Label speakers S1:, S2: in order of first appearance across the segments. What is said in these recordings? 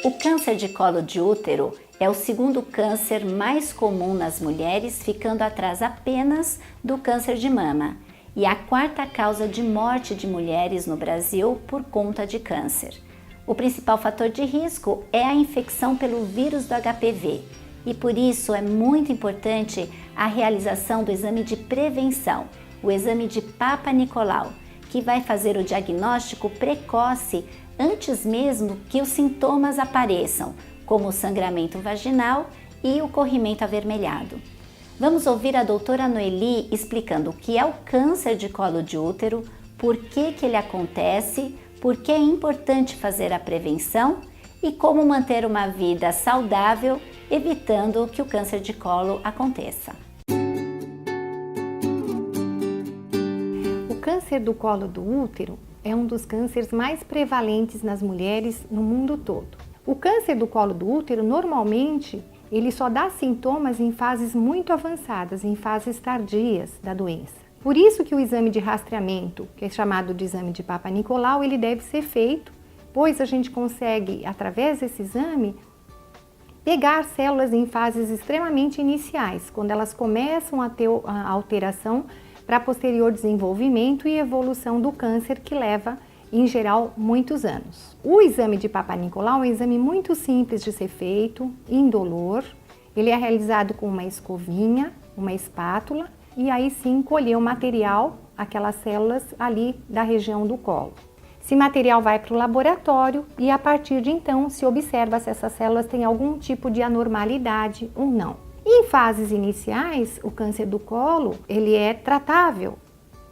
S1: O câncer de colo de útero é o segundo câncer mais comum nas mulheres, ficando atrás apenas do câncer de mama, e a quarta causa de morte de mulheres no Brasil por conta de câncer. O principal fator de risco é a infecção pelo vírus do HPV, e por isso é muito importante a realização do exame de prevenção, o exame de Papa Nicolau, que vai fazer o diagnóstico precoce antes mesmo que os sintomas apareçam, como o sangramento vaginal e o corrimento avermelhado. Vamos ouvir a doutora Noeli explicando o que é o câncer de colo de útero, por que ele acontece, por que é importante fazer a prevenção e como manter uma vida saudável, evitando que o câncer de colo aconteça.
S2: O câncer do colo do útero é um dos cânceres mais prevalentes nas mulheres no mundo todo. O câncer do colo do útero, normalmente, ele só dá sintomas em fases muito avançadas, em fases tardias da doença. Por isso que o exame de rastreamento, que é chamado de exame de Papa Nicolau, ele deve ser feito, pois a gente consegue, através desse exame, pegar células em fases extremamente iniciais, quando elas começam a ter a alteração para posterior desenvolvimento e evolução do câncer, que leva, em geral, muitos anos. O exame de Papa Nicolau é um exame muito simples de ser feito, indolor. Ele é realizado com uma escovinha, uma espátula, e aí sim colher o material, aquelas células ali da região do colo. Esse material vai para o laboratório e a partir de então se observa se essas células têm algum tipo de anormalidade ou não. Em fases iniciais, o câncer do colo, ele é tratável.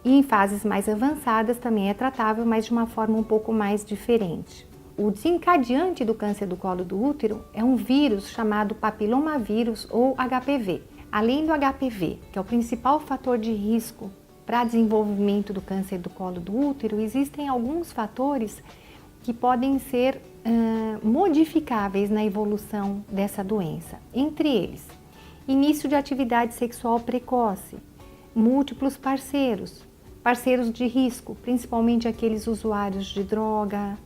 S2: E em fases mais avançadas também é tratável, mas de uma forma um pouco mais diferente. O desencadeante do câncer do colo do útero é um vírus chamado papilomavírus ou HPV. Além do HPV, que é o principal fator de risco para desenvolvimento do câncer do colo do útero, existem alguns fatores que podem ser modificáveis na evolução dessa doença. Entre eles, início de atividade sexual precoce, múltiplos parceiros de risco, principalmente aqueles usuários de droga,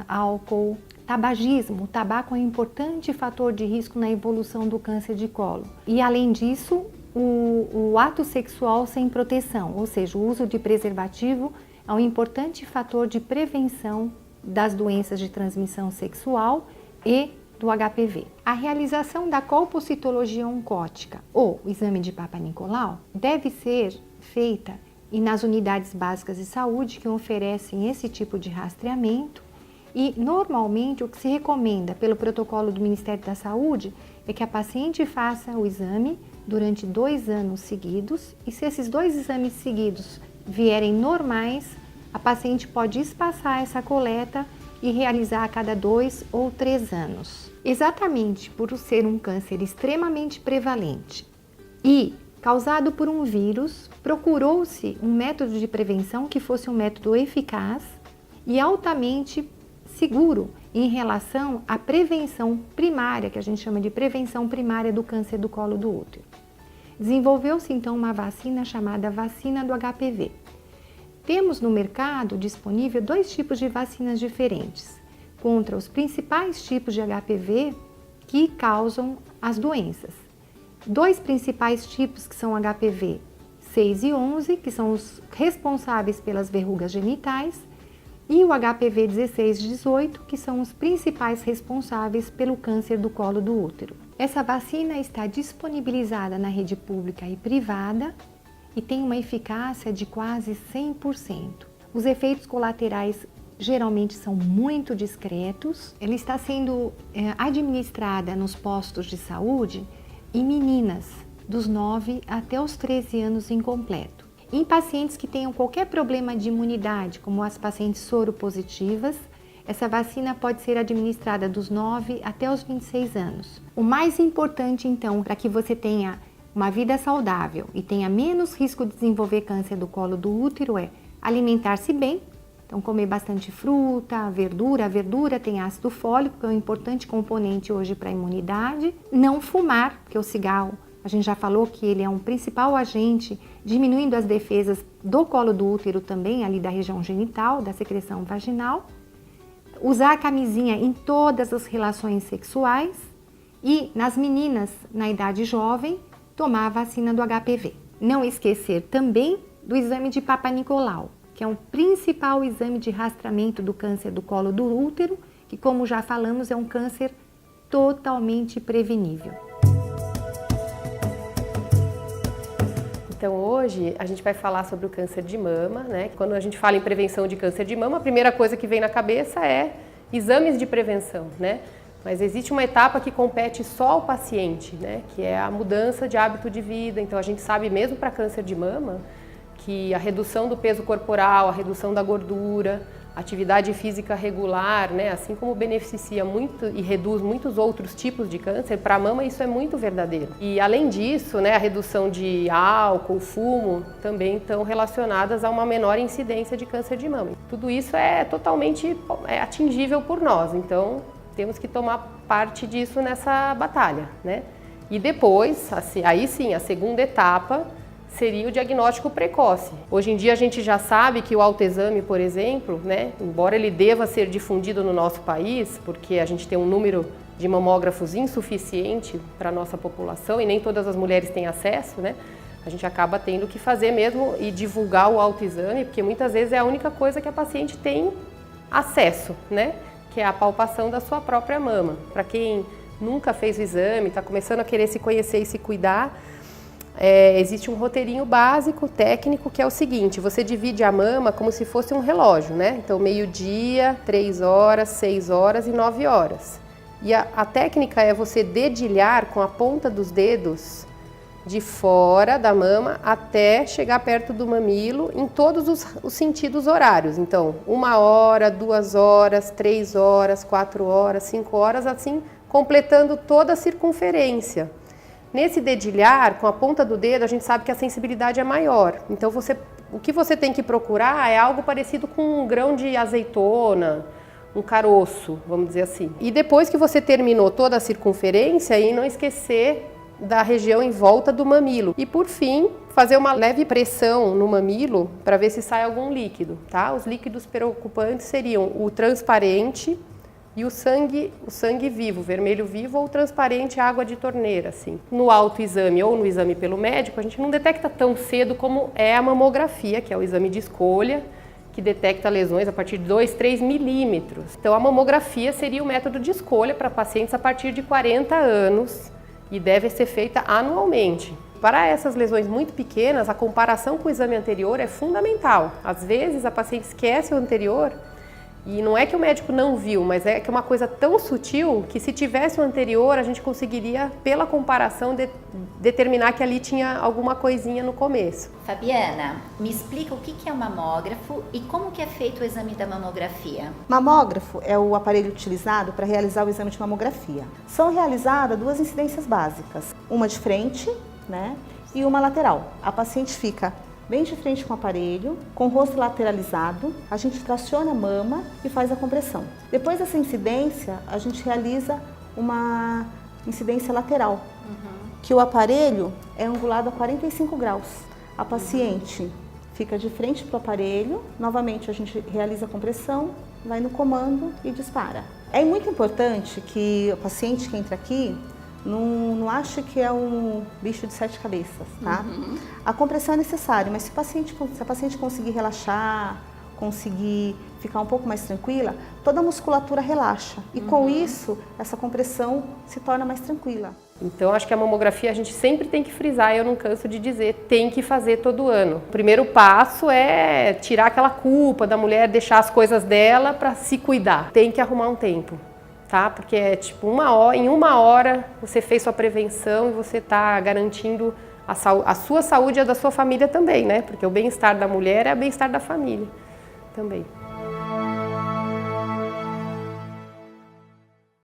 S2: álcool, tabagismo. O tabaco é um importante fator de risco na evolução do câncer de colo. E além disso, o ato sexual sem proteção, ou seja, o uso de preservativo é um importante fator de prevenção das doenças de transmissão sexual e do HPV. A realização da colpocitologia oncótica ou exame de Papa Nicolau deve ser feita nas unidades básicas de saúde que oferecem esse tipo de rastreamento e normalmente o que se recomenda pelo protocolo do Ministério da Saúde é que a paciente faça o exame durante 2 anos seguidos e se esses 2 exames seguidos vierem normais, a paciente pode espaçar essa coleta e realizar a cada 2 ou 3 anos. Exatamente por ser um câncer extremamente prevalente e causado por um vírus, procurou-se um método de prevenção que fosse um método eficaz e altamente seguro em relação à prevenção primária, que a gente chama de prevenção primária do câncer do colo do útero. Desenvolveu-se então uma vacina chamada vacina do HPV. Temos no mercado disponível 2 tipos de vacinas diferentes contra os principais tipos de HPV que causam as doenças. 2 principais tipos que são HPV 6 e 11, que são os responsáveis pelas verrugas genitais, e o HPV 16 e 18, que são os principais responsáveis pelo câncer do colo do útero. Essa vacina está disponibilizada na rede pública e privada e tem uma eficácia de quase 100%. Os efeitos colaterais geralmente são muito discretos. Ela está sendo administrada nos postos de saúde em meninas dos 9 até os 13 anos incompleto. Em pacientes que tenham qualquer problema de imunidade, como as pacientes soropositivas, essa vacina pode ser administrada dos 9 até os 26 anos. O mais importante, então, para que você tenha uma vida saudável e tenha menos risco de desenvolver câncer do colo do útero é alimentar-se bem, então comer bastante fruta, verdura. A verdura tem ácido fólico, que é um importante componente hoje para a imunidade. Não fumar, porque o cigarro, a gente já falou que ele é um principal agente, diminuindo as defesas do colo do útero também, ali da região genital, da secreção vaginal. usar a camisinha em todas as relações sexuais e nas meninas, na idade jovem, tomar a vacina do HPV. Não esquecer também do exame de Papa Nicolau, que é o principal exame de rastreamento do câncer do colo do útero, que, como já falamos, é um câncer totalmente prevenível.
S3: Então hoje a gente vai falar sobre o câncer de mama, né? Quando a gente fala em prevenção de câncer de mama, a primeira coisa que vem na cabeça é exames de prevenção, né? Mas existe uma etapa que compete só ao paciente, né? Que é a mudança de hábito de vida. Então a gente sabe mesmo para câncer de mama que a redução do peso corporal, a redução da gordura, atividade física regular, né, assim como beneficia muito e reduz muitos outros tipos de câncer, para a mama isso é muito verdadeiro. E além disso, né, a redução de álcool, fumo, também estão relacionadas a uma menor incidência de câncer de mama. Tudo isso é totalmente atingível por nós, então temos que tomar parte disso nessa batalha, né? E depois, assim, aí sim, a segunda etapa seria o diagnóstico precoce. Hoje em dia a gente já sabe que o autoexame, por exemplo, né, embora ele deva ser difundido no nosso país, porque a gente tem um número de mamógrafos insuficiente para a nossa população e nem todas as mulheres têm acesso, né, a gente acaba tendo que fazer mesmo e divulgar o autoexame, porque muitas vezes é a única coisa que a paciente tem acesso, né, que é a palpação da sua própria mama. Para quem nunca fez o exame, está começando a querer se conhecer e se cuidar, existe um roteirinho básico, técnico, que é o seguinte: você divide a mama como se fosse um relógio, né? Então, meio-dia, 3 horas, 6 horas e 9 horas. E a técnica é você dedilhar com a ponta dos dedos de fora da mama até chegar perto do mamilo em todos os sentidos horários. Então, 1 hora, 2 horas, 3 horas, 4 horas, 5 horas, assim, completando toda a circunferência. Nesse dedilhar, com a ponta do dedo, a gente sabe que a sensibilidade é maior. Então, o que você tem que procurar é algo parecido com um grão de azeitona, um caroço, vamos dizer assim. E depois que você terminou toda a circunferência, aí não esquecer da região em volta do mamilo. E por fim, fazer uma leve pressão no mamilo para ver se sai algum líquido, tá? Os líquidos preocupantes seriam o transparente e o sangue vivo, vermelho vivo ou transparente, água de torneira, assim. No autoexame ou no exame pelo médico, a gente não detecta tão cedo como é a mamografia, que é o exame de escolha, que detecta lesões a partir de 2, 3 milímetros. Então, a mamografia seria o método de escolha para pacientes a partir de 40 anos e deve ser feita anualmente. Para essas lesões muito pequenas, a comparação com o exame anterior é fundamental. Às vezes, a paciente esquece o anterior. E não é que o médico não viu, mas é que é uma coisa tão sutil que se tivesse o anterior, a gente conseguiria, pela comparação, determinar que ali tinha alguma coisinha no começo.
S1: Fabiana, me explica o que é um mamógrafo e como que é feito o exame da mamografia?
S4: Mamógrafo é o aparelho utilizado para realizar o exame de mamografia. São realizadas 2 incidências básicas, uma de frente, né, e uma lateral. A paciente fica bem de frente com o aparelho, com o rosto lateralizado, a gente traciona a mama e faz a compressão. Depois dessa incidência, a gente realiza uma incidência lateral, que o aparelho é angulado a 45 graus. A paciente fica de frente para o aparelho, novamente a gente realiza a compressão, vai no comando e dispara. É muito importante que o paciente que entra aqui não acha que é um bicho de 7 cabeças, tá? A compressão é necessária, mas se a paciente conseguir relaxar, conseguir ficar um pouco mais tranquila, toda a musculatura relaxa. E com isso, essa compressão se torna mais tranquila.
S3: Então, acho que a mamografia a gente sempre tem que frisar, eu não canso de dizer, tem que fazer todo ano. O primeiro passo é tirar aquela culpa da mulher, deixar as coisas dela para se cuidar. Tem que arrumar um tempo. Tá? Porque é tipo em 1 hora você fez sua prevenção e você está garantindo a sua saúde e a da sua família também, né? Porque o bem-estar da mulher é o bem-estar da família também.